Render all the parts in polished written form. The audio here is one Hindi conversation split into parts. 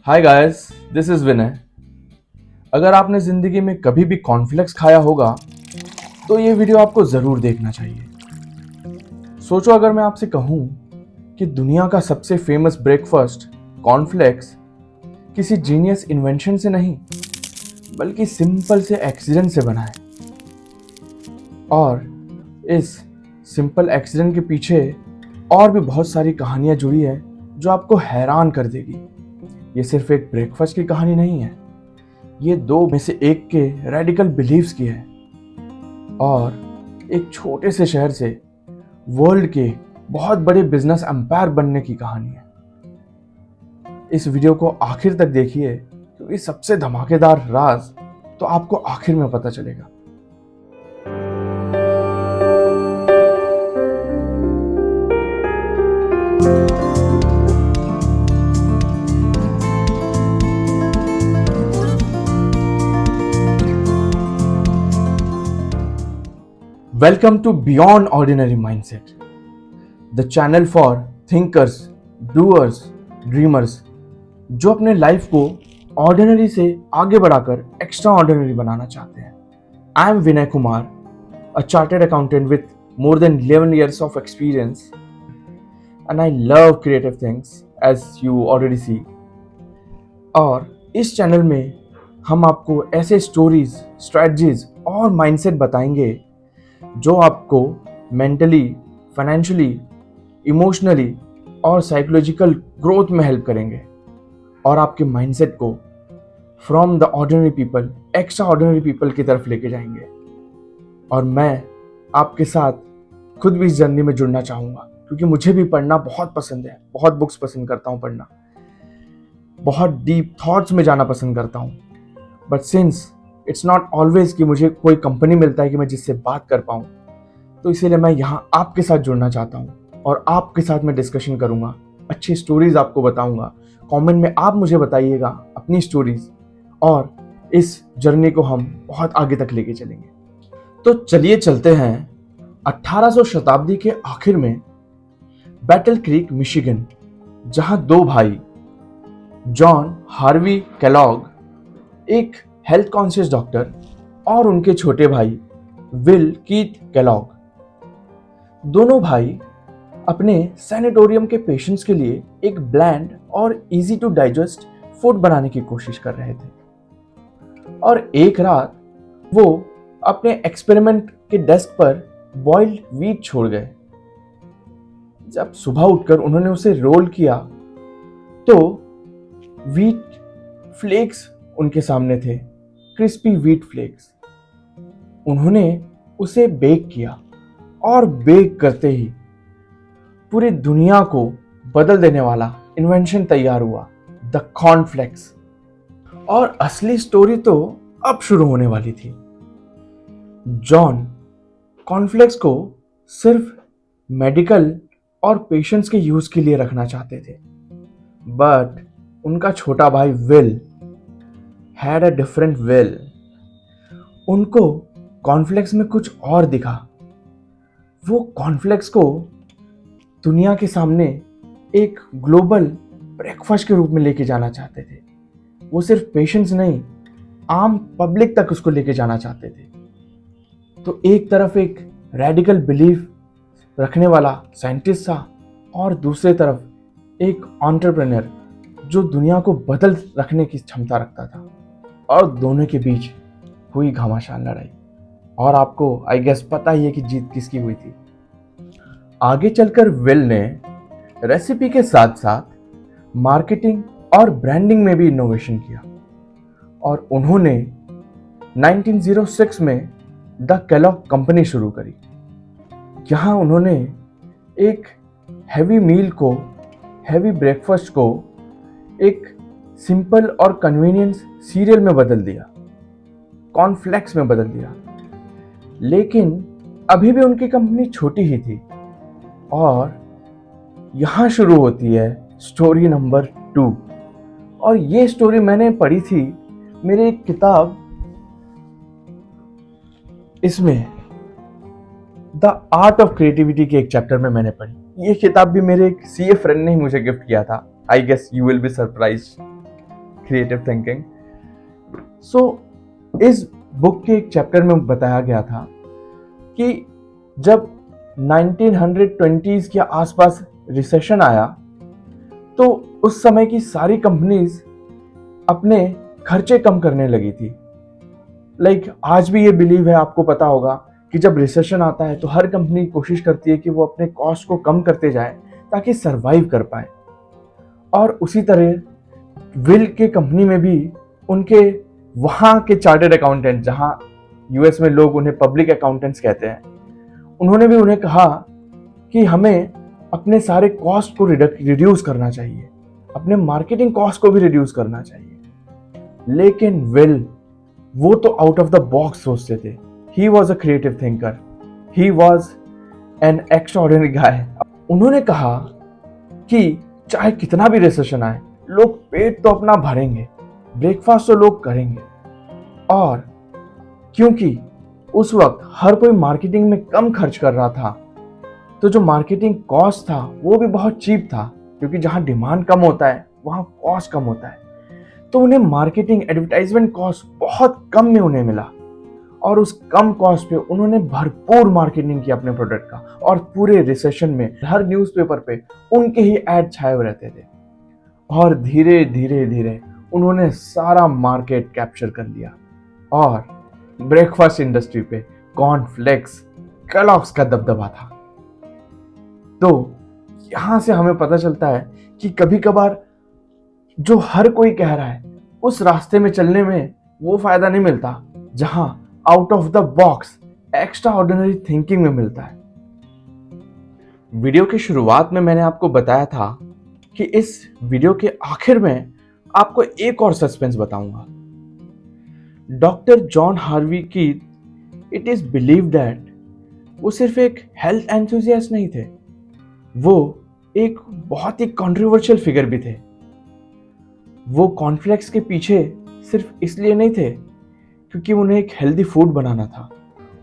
हाय गाइस, दिस इज विनय। अगर आपने जिंदगी में कभी भी कॉर्नफ्लेक्स खाया होगा तो ये वीडियो आपको जरूर देखना चाहिए। सोचो अगर मैं आपसे कहूं कि दुनिया का सबसे फेमस ब्रेकफास्ट कॉर्नफ्लेक्स किसी जीनियस इन्वेंशन से नहीं बल्कि सिंपल से एक्सीडेंट से बना है, और इस सिंपल एक्सीडेंट के पीछे और भी बहुत सारी कहानियां जुड़ी है जो आपको हैरान कर देगी। ये सिर्फ एक ब्रेकफास्ट की कहानी नहीं है, ये दो में से एक के रेडिकल बिलीव्स की है और एक छोटे से शहर से वर्ल्ड के बहुत बड़े बिजनेस एम्पायर बनने की कहानी है। इस वीडियो को आखिर तक देखिए क्योंकि सबसे धमाकेदार राज तो आपको आखिर में पता चलेगा। Welcome to Beyond Ordinary Mindset, the channel for thinkers, doers, dreamers जो अपने लाइफ को ऑर्डिनरी से आगे बढ़ाकर एक्स्ट्रा ऑर्डिनरी बनाना चाहते हैं। I am Vinay Kumar, a chartered accountant with more than 11 years of experience, and I love creative things as you already see। और इस चैनल में हम आपको ऐसे स्टोरीज, स्ट्रेटजीज और माइंडसेट बताएंगे जो आपको मेंटली, फाइनेंशियली, इमोशनली और साइकोलॉजिकल ग्रोथ में हेल्प करेंगे और आपके माइंडसेट को from the ordinary people extra ordinary people की तरफ लेके जाएंगे। और मैं आपके साथ खुद भी इस जर्नी में जुड़ना चाहूँगा क्योंकि मुझे भी पढ़ना बहुत पसंद है, बहुत बुक्स पसंद करता हूँ पढ़ना, बहुत डीप थॉट्स में जाना पसंद करता हूँ। But since it's not always कि मुझे कोई कंपनी मिलता है कि मैं जिससे बात कर पाऊँ, तो इसीलिए मैं यहाँ आपके साथ जुड़ना चाहता हूँ और आपके साथ मैं डिस्कशन करूँगा, अच्छी स्टोरीज आपको बताऊँगा। कमेंट में आप मुझे बताइएगा अपनी स्टोरीज और इस जर्नी को हम बहुत आगे तक लेके चलेंगे। तो चलिए चलते हैं 1800 शताब्दी के आखिर में बैटल क्रीक, मिशिगन, जहाँ दो भाई जॉन हार्वी केलॉग, एक हेल्थ कॉन्शियस डॉक्टर, और उनके छोटे भाई विल कीथ केलॉग, दोनों भाई अपने सैनिटोरियम के पेशेंट्स के लिए एक ब्लैंड और इजी टू डाइजेस्ट फूड बनाने की कोशिश कर रहे थे। और एक रात वो अपने एक्सपेरिमेंट के डेस्क पर बॉइल्ड व्हीट छोड़ गए। जब सुबह उठकर उन्होंने उसे रोल किया तो व्हीट फ्लेक्स उनके सामने थे, क्रिस्पी व्हीट फ्लेक्स। उन्होंने उसे बेक किया और बेक करते ही पूरी दुनिया को बदल देने वाला इन्वेंशन तैयार हुआ, द कॉर्नफ्लेक्स। और असली स्टोरी तो अब शुरू होने वाली थी। जॉन कॉर्नफ्लेक्स को सिर्फ मेडिकल और पेशेंट्स के यूज के लिए रखना चाहते थे, बट उनका छोटा भाई will had a different will. उनको कॉर्नफ्लेक्स में कुछ और दिखा। वो कॉर्नफ्लेक्स को दुनिया के सामने एक ग्लोबल ब्रेकफास्ट के रूप में लेके जाना चाहते थे। वो सिर्फ पेशेंट्स नहीं, आम पब्लिक तक उसको लेके जाना चाहते थे। तो एक तरफ एक रेडिकल बिलीफ रखने वाला साइंटिस्ट था और दूसरे तरफ एक एंटरप्रेन्योर जो दुनिया को बदल रखने की क्षमता रखता था। और दोनों के बीच हुई घमासान लड़ाई, और आपको आई गेस पता ही है कि जीत किसकी हुई थी। आगे चलकर विल ने रेसिपी के साथ साथ मार्केटिंग और ब्रांडिंग में भी इनोवेशन किया और उन्होंने 1906 में द केलॉग कंपनी शुरू करी। यहाँ उन्होंने एक हैवी मील को, हैवी ब्रेकफास्ट को एक सिंपल और कन्वीनियंस सीरियल में बदल दिया, कॉर्नफ्लेक्स में बदल दिया। लेकिन अभी भी उनकी कंपनी छोटी ही थी। और यहाँ शुरू होती है स्टोरी नंबर 2। और ये स्टोरी मैंने पढ़ी थी मेरी एक किताब, इसमें द आर्ट ऑफ क्रिएटिविटी के एक चैप्टर में मैंने पढ़ी। ये किताब भी मेरे एक सीए फ्रेंड ने ही मुझे गिफ्ट किया था। I guess you will be surprised. Creative thinking. So इस बुक के एक चैप्टर में बताया गया था कि जब 1920s के आसपास रिसेशन आया तो उस समय की सारी कंपनीज अपने खर्चे कम करने लगी थी। आज भी ये बिलीव है, आपको पता होगा कि जब रिसेशन आता है तो हर कंपनी कोशिश करती है कि वो अपने कॉस्ट को कम करते जाए ताकि सरवाइव कर पाए। और उसी तरह विल के कंपनी में भी उनके वहाँ के चार्टर्ड अकाउंटेंट, जहाँ यूएस में लोग उन्हें पब्लिक अकाउंटेंट्स कहते हैं, उन्होंने भी उन्हें कहा कि हमें अपने सारे कॉस्ट को रिड्यूस करना चाहिए, अपने मार्केटिंग कॉस्ट को भी रिड्यूस करना चाहिए। लेकिन विल वो तो आउट ऑफ द बॉक्स सोचते थे। He was a creative thinker, he was an extraordinary guy. उन्होंने कहा कि चाहे कितना भी रिसेशन आए, लोग पेट तो अपना भरेंगे, ब्रेकफास्ट तो लोग करेंगे। और क्योंकि उस वक्त हर कोई मार्केटिंग में कम खर्च कर रहा था, तो जो मार्केटिंग कॉस्ट था वो भी बहुत चीप था, क्योंकि जहां डिमांड कम होता है वहां कॉस्ट कम होता है। तो उन्हें मार्केटिंग एडवर्टाइजमेंट कॉस्ट बहुत कम में उन्हें मिला, और उस कम कॉस्ट पे उन्होंने भरपूर मार्केटिंग किया अपने प्रोडक्ट का। और पूरे रिसेशन में हर न्यूज़पेपर पे उनके ही ऐड छाए हुए रहते थे। और धीरे धीरे धीरे उन्होंने सारा मार्केट कैप्चर कर लिया, और ब्रेकफास्ट इंडस्ट्री पे कॉर्नफ्लेक्स, केलॉग्स का दबदबा था। तो यहां से हमें पता चलता है कि कभी कभार जो हर कोई कह रहा है उस रास्ते में चलने में वो फायदा नहीं मिलता जहां out of the box extra ordinary thinking में मिलता है। वीडियो की शुरुआत में मैंने आपको बताया था कि इस वीडियो के आखिर में आपको एक और सस्पेंस बताऊंगा। डॉक्टर जॉन हार्वी की इट इज बिलीव दैट वो सिर्फ एक हेल्थ एंथुसियास्ट नहीं थे, वो एक बहुत ही कंट्रोवर्शियल फिगर भी थे। वो कॉर्नफ्लेक्स के पीछे सिर्फ इसलिए नहीं थे क्योंकि उन्हें एक हेल्दी फूड बनाना था।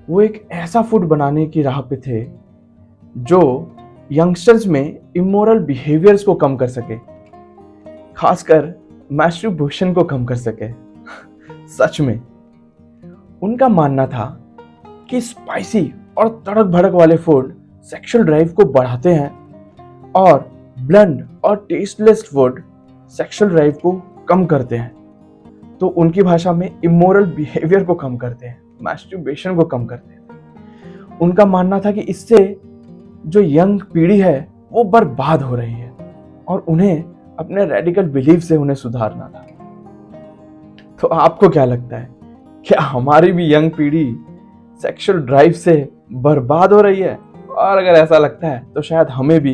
वो एक ऐसा फूड बनाने की राह पे थे जो यंगस्टर्स में इमोरल बिहेवियर्स को कम कर सके, खासकर मैस्टरबेशन को कम कर सके। सच में उनका मानना था कि स्पाइसी और तड़क भड़क वाले फूड सेक्सुअल ड्राइव को बढ़ाते हैं, और ब्लंट और टेस्टलेस फूड सेक्सुअल ड्राइव को कम करते हैं। तो उनकी भाषा में इमोरल बिहेवियर को कम करते हैं, मैस्टरबेशन को कम करते हैं। उनका मानना था कि इससे जो यंग पीढ़ी है वो बर्बाद हो रही है, और उन्हें अपने रेडिकल बिलीफ से उन्हें सुधारना था। तो आपको क्या लगता है, क्या हमारी भी यंग पीढ़ी सेक्सुअल ड्राइव से बर्बाद हो रही है? और अगर ऐसा लगता है तो शायद हमें भी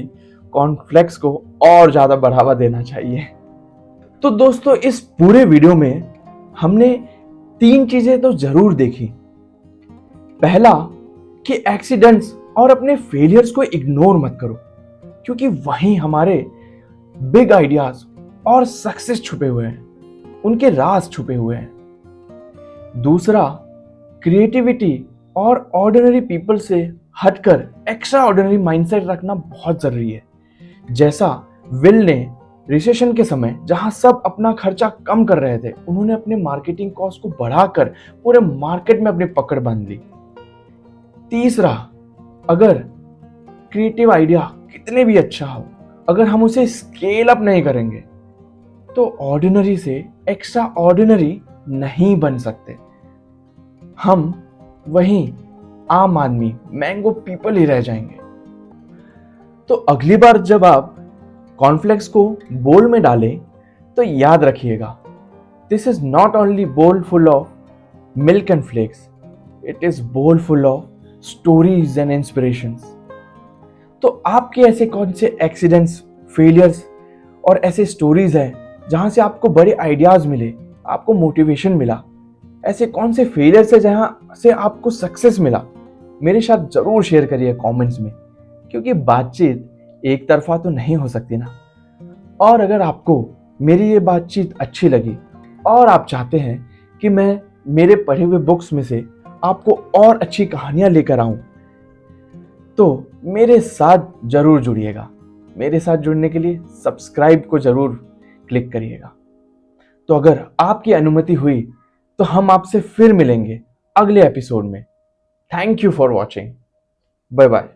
कॉर्नफ्लेक्स को और ज्यादा बढ़ावा देना चाहिए। तो दोस्तों, इस पूरे वीडियो में हमने 3 चीजें तो जरूर देखी। पहला कि एक्सीडेंट्स और अपने फेलियर्स को इग्नोर मत करो, क्योंकि वहीं हमारे बिग आइडियाज और सक्सेस छुपे हुए हैं, उनके राज छुपे हुए हैं। दूसरा, क्रिएटिविटी और ऑर्डिनरी पीपल से हटकर एक्स्ट्रा ऑर्डिनरी माइंडसेट रखना बहुत जरूरी है। जैसा विल ने रिसेशन के समय जहां सब अपना खर्चा कम कर रहे थे, उन्होंने अपने मार्केटिंग कॉस्ट को बढ़ाकर पूरे मार्केट में अपनी पकड़ बांध ली। तीसरा, अगर क्रिएटिव आइडिया कितने भी अच्छा हो, अगर हम उसे स्केल अप नहीं करेंगे तो ऑर्डिनरी से एक्स्ट्रा ऑर्डिनरी नहीं बन सकते। हम वहीं आम आदमी, मैंगो पीपल ही रह जाएंगे। तो अगली बार जब आप कॉर्नफ्लेक्स को बोल में डालें तो याद रखिएगा, this is not only bowl full of milk and flakes, it is bowl full of stories and inspirations. तो आपके ऐसे कौन से एक्सीडेंट्स, फेलियर्स और ऐसे स्टोरीज हैं जहां से आपको बड़े आइडियाज मिले, आपको मोटिवेशन मिला? ऐसे कौन से फेलियर्स है जहां से आपको सक्सेस मिला? मेरे साथ जरूर शेयर करिए कमेंट्स में, क्योंकि बातचीत एक तरफा तो नहीं हो सकती ना। और अगर आपको मेरी ये बातचीत अच्छी लगी और आप चाहते हैं कि मैं मेरे पढ़े हुए बुक्स में से आपको और अच्छी कहानियां लेकर आऊं, तो मेरे साथ जरूर जुड़िएगा। मेरे साथ जुड़ने के लिए सब्सक्राइब को जरूर क्लिक करिएगा। तो अगर आपकी अनुमति हुई तो हम आपसे फिर मिलेंगे अगले एपिसोड में। Thank you for watching. Bye bye.